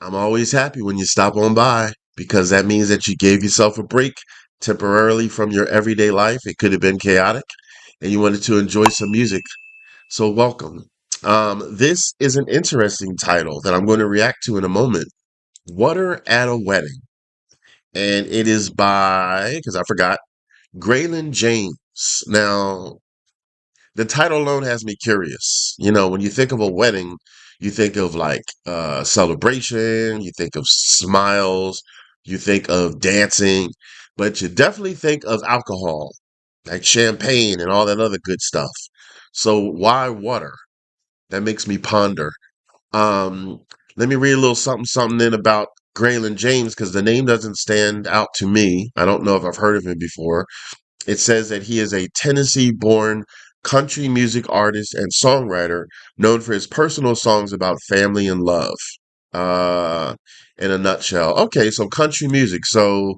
I'm always happy when you stop on by because that means that you gave yourself a break temporarily from your everyday life. It could have been chaotic and you wanted to enjoy some music. So, welcome. This is an interesting title that I'm going to react to in a moment. Water at a Wedding. And it is by, because I forgot, Greylan James. Now, the title alone has me curious. You know, when you think of a wedding, you think of like celebration, you think of smiles, you think of dancing, but you definitely think of alcohol, like champagne and all that other good stuff. So why water? That makes me ponder. Um, Let me read a little something in about Greylan James because the name doesn't stand out to me. I don't know if I've heard of him before. It says that he is a Tennessee born country music artist and songwriter known for his personal songs about family and love. Uh, in a nutshell. Okay, so country music. So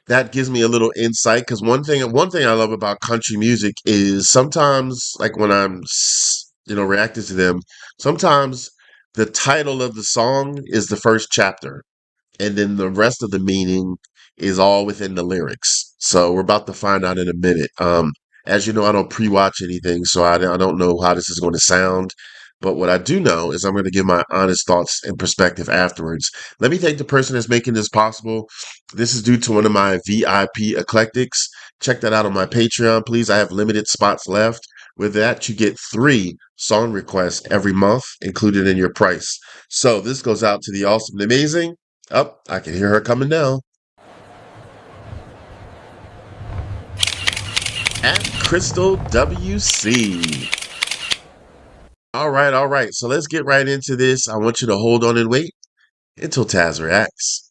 that gives me a little insight because one thing I love about country music is sometimes like when I'm reacting to them, sometimes the title of the song is the first chapter and then the rest of the meaning is all within the lyrics. So we're about to find out in a minute. As you know, I don't pre-watch anything, so I don't know how this is going to sound. But what I do know is I'm going to give my honest thoughts and perspective afterwards. Let me thank the person that's making this possible. This is due to one of my VIP eclectics. Check that out on my Patreon, please. I have limited spots left. With that, you get 3 song requests every month included in your price. So this goes out to the awesome and amazing. Oh, I can hear her coming now. At Crystal WC. All right, all right. So let's get right into this. I want you to hold on and wait until Tazzz reacts.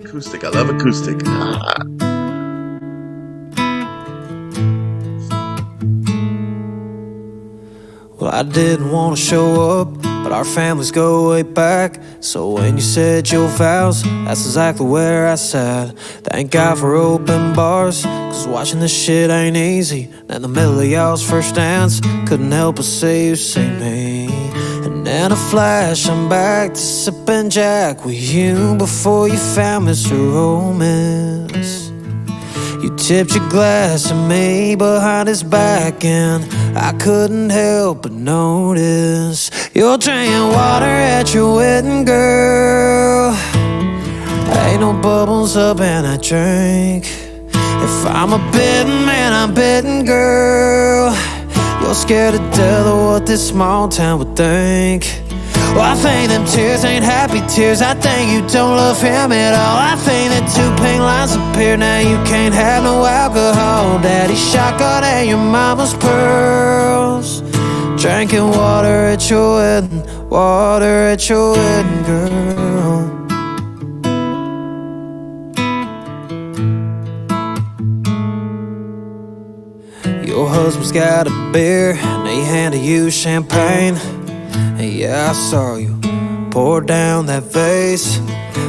Acoustic. I love acoustic. Ah. Well, I didn't want to show up, but our families go way back. So when you said your vows, that's exactly where I sat. Thank God for open bars, cause watching this shit ain't easy. And the middle of y'all's first dance, couldn't help but say you see me. And in a flash, I'm back to sipping Jack with you before you found Mr. Romance. You tipped your glass at me behind his back, and I couldn't help but notice you're drinking water at your wedding, girl. Ain't no bubbles up and I drink. If I'm a betting man, I'm betting, girl. You're scared to death of what this small town would think. Well, I think them tears ain't happy tears. I think you don't love him at all. I think that 2 pink lines appear. Now you can't have no alcohol. Daddy's shotgun and your mama's pearls. Drinking water at your wedding. Water at your wedding, girl. Your husband's got a beer, and he handed you champagne. And yeah, I saw you pour down that vase.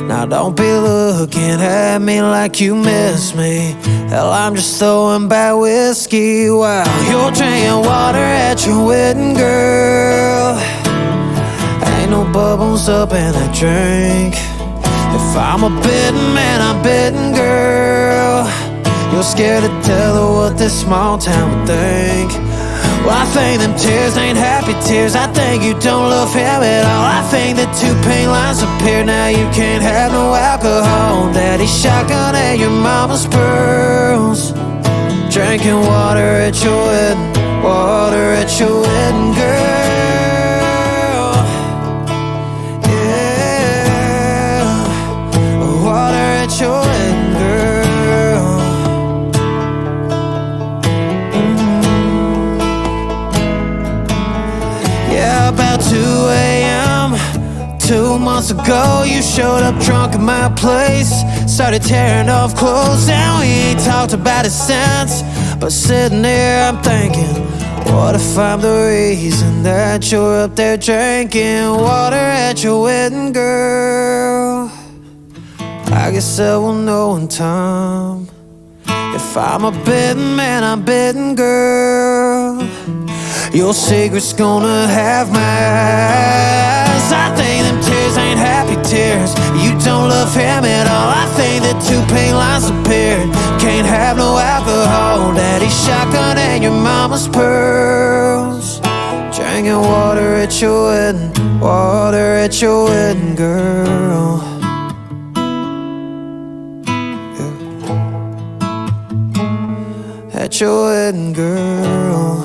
Now don't be looking at me like you miss me. Hell, I'm just throwing back whiskey while you're drinking water at your wedding, girl. Ain't no bubbles up in that drink. If I'm a betting man, I'm betting, girl. You're scared to death of what this small town would think. Well, I think them tears ain't happy tears. I think you don't love him at all. I think that 2 pink lines appear. Now you can't have no alcohol. Daddy's shotgun and your mama's pearls. Drinking water at your wedding. Water at your wedding, girl. Yeah. Water at your wedding, girl. About 2 a.m. 2 months ago, you showed up drunk at my place. Started tearing off clothes, and we ain't talked about it since. But sitting there, I'm thinking, what if I'm the reason that you're up there drinking water at your wedding, girl? I guess I will know in time If I'm a betting man, I'm betting, girl, your secret's gonna have my eyes. I think them tears ain't happy tears. You don't love him at all. I think that two pain lines appeared. Can't have no alcohol. Daddy's shotgun and your mama's pearls. Drinking water at your wedding, water at your wedding, girl. At your wedding, girl.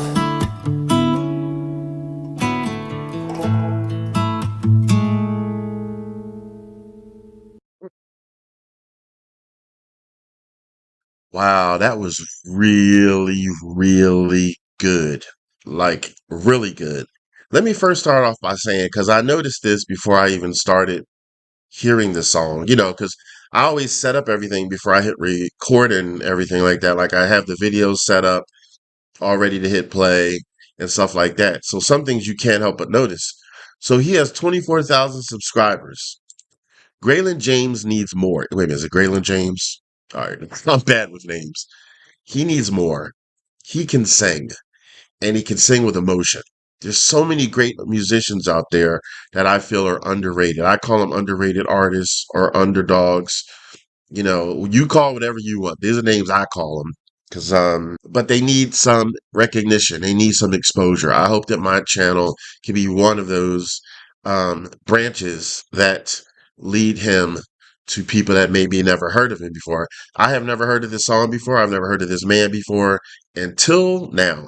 Wow, that was really, really good. Like, really good. Let me first start off by saying, because I noticed this before I even started hearing the song, because I always set up everything before I hit record and everything like that. Like, I have the videos set up, all ready to hit play and stuff like that. So, some things you can't help but notice. So, he has 24,000 subscribers. Greylan James needs more. Wait a minute, is it Greylan James? All right, I'm bad with names. He needs more. He can sing, and he can sing with emotion. There's so many great musicians out there that I feel are underrated. I call them underrated artists or underdogs. You call whatever you want. These are names I call them. But they need some recognition. They need some exposure. I hope that my channel can be one of those branches that lead him to people that maybe never heard of him before. I have never heard of this song before. I've never heard of this man before until now.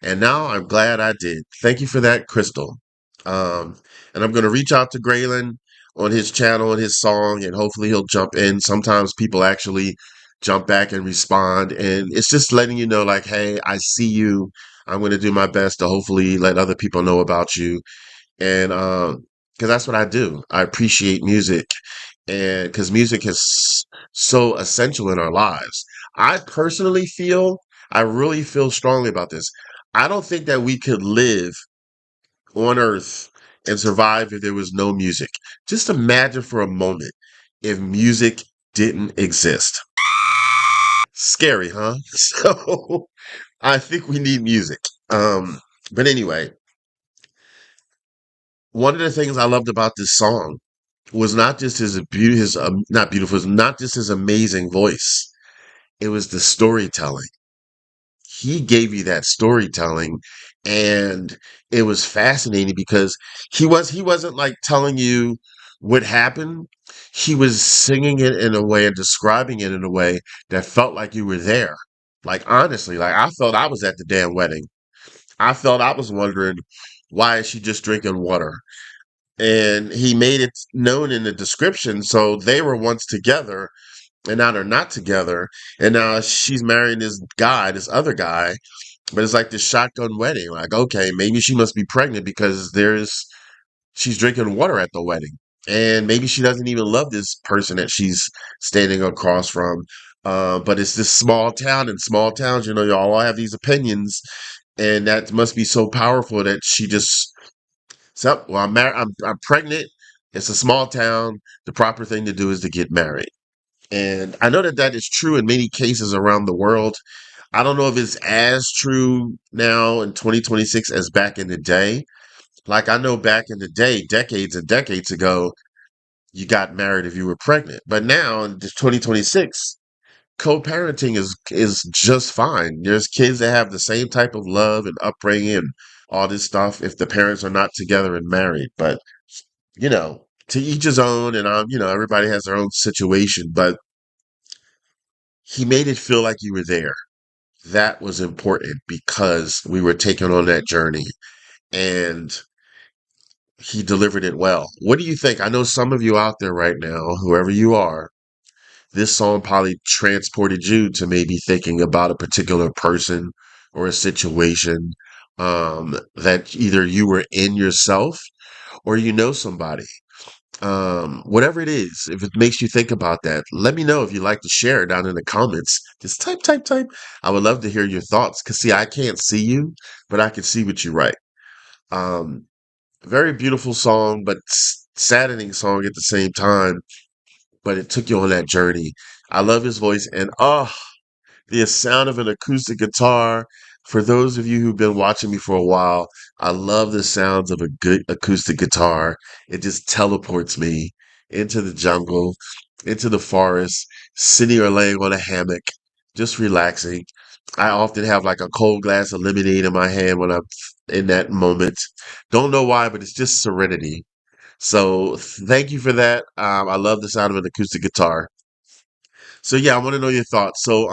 And now I'm glad I did. Thank you for that, Crystal. And I'm going to reach out to Graylan on his channel and his song, and hopefully he'll jump in. Sometimes people actually jump back and respond, and it's just letting you know, like, hey, I see you. I'm going to do my best to hopefully let other people know about you. And because that's what I do. I appreciate music, and because music is so essential in our lives. I personally feel, I really feel strongly about this. I don't think that we could live on Earth and survive if there was no music. Just imagine for a moment if music didn't exist. Scary, huh? So I think we need music. But anyway, one of the things I loved about this song was not just his beauty, his not beautiful, was not just his amazing voice. It was the storytelling. He gave you that storytelling, and it was fascinating because he wasn't like telling you what happened. He was singing it in a way and describing it in a way that felt like you were there. Like, honestly, like I felt I was at the damn wedding. I felt I was wondering, why is she just drinking water? And he made it known in the description, so they were once together and now they're not together, and now she's marrying this guy, this other guy, but it's like this shotgun wedding. Like, okay, maybe she must be pregnant because she's drinking water at the wedding. And maybe she doesn't even love this person that she's standing across from. But it's this small town, and small towns, you all have these opinions, and that must be so powerful that she just, so, well, I'm married, I'm pregnant. It's a small town. The proper thing to do is to get married. And I know that that is true in many cases around the world. I don't know if it's as true now in 2026 as back in the day. Like, I know back in the day, decades and decades ago, you got married if you were pregnant. But now in 2026, co-parenting is just fine. There's kids that have the same type of love and upbringing and all this stuff if the parents are not together and married. But, to each his own, and everybody has their own situation, but he made it feel like you were there. That was important because we were taking on that journey, and he delivered it well. What do you think? I know some of you out there right now, whoever you are, this song probably transported you to maybe thinking about a particular person or a situation that either you were in yourself or somebody. Whatever it is, if it makes you think about that, let me know if you'd like to share it down in the comments. Just type, type, type. I would love to hear your thoughts because, see, I can't see you, but I can see what you write. Um, Very beautiful song, but saddening song at the same time. But it took you on that journey. I love his voice, and The sound of an acoustic guitar. For those of you who've been watching me for a while, I love the sounds of a good acoustic guitar. It just teleports me into the jungle, into the forest, sitting or laying on a hammock, just relaxing. I often have like a cold glass of lemonade in my hand when I'm in that moment. Don't know why, but it's just serenity. So thank you for that. I love the sound of an acoustic guitar. So yeah, I want to know your thoughts. So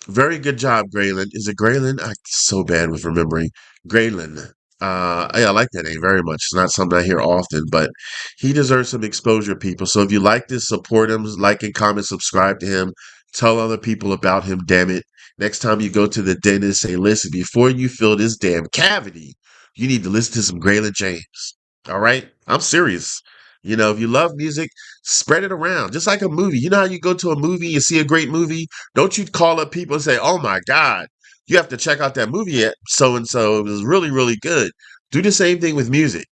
very good job, Greylan. Is it Greylan? I'm so bad with remembering. Greylan. Yeah, I like that name very much. It's not something I hear often, but he deserves some exposure, people. So if you like this, support him, like and comment, subscribe to him, tell other people about him, damn it. Next time you go to the dentist, say, listen, before you fill this damn cavity, you need to listen to some Greylan James. All right? I'm serious. You know, if you love music, spread it around. Just like a movie. You know how you go to a movie, you see a great movie, don't you call up people and say, "Oh my God, you have to check out that movie at so and so. It was really, really good." Do the same thing with music,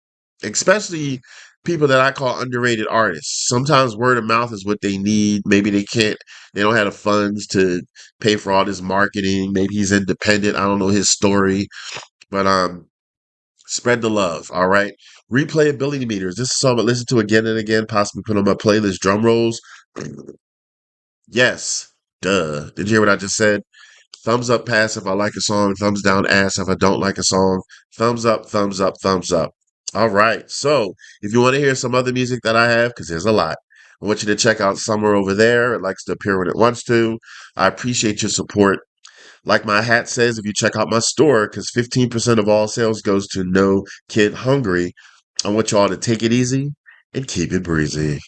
especially people that I call underrated artists. Sometimes word of mouth is what they need. Maybe they don't have the funds to pay for all this marketing. Maybe he's independent. I don't know his story, but spread the love. All right. Replayability meters. This is a song I listen to again and again, possibly put on my playlist. Drum rolls. Yes. Duh. Did you hear what I just said? Thumbs up pass if I like a song. Thumbs down ass if I don't like a song. Thumbs up, thumbs up, thumbs up. All right. So if you want to hear some other music that I have, because there's a lot, I want you to check out Somewhere Over There. It likes to appear when it wants to. I appreciate your support. Like my hat says, if you check out my store, because 15% of all sales goes to No Kid Hungry, I want y'all to take it easy and keep it breezy.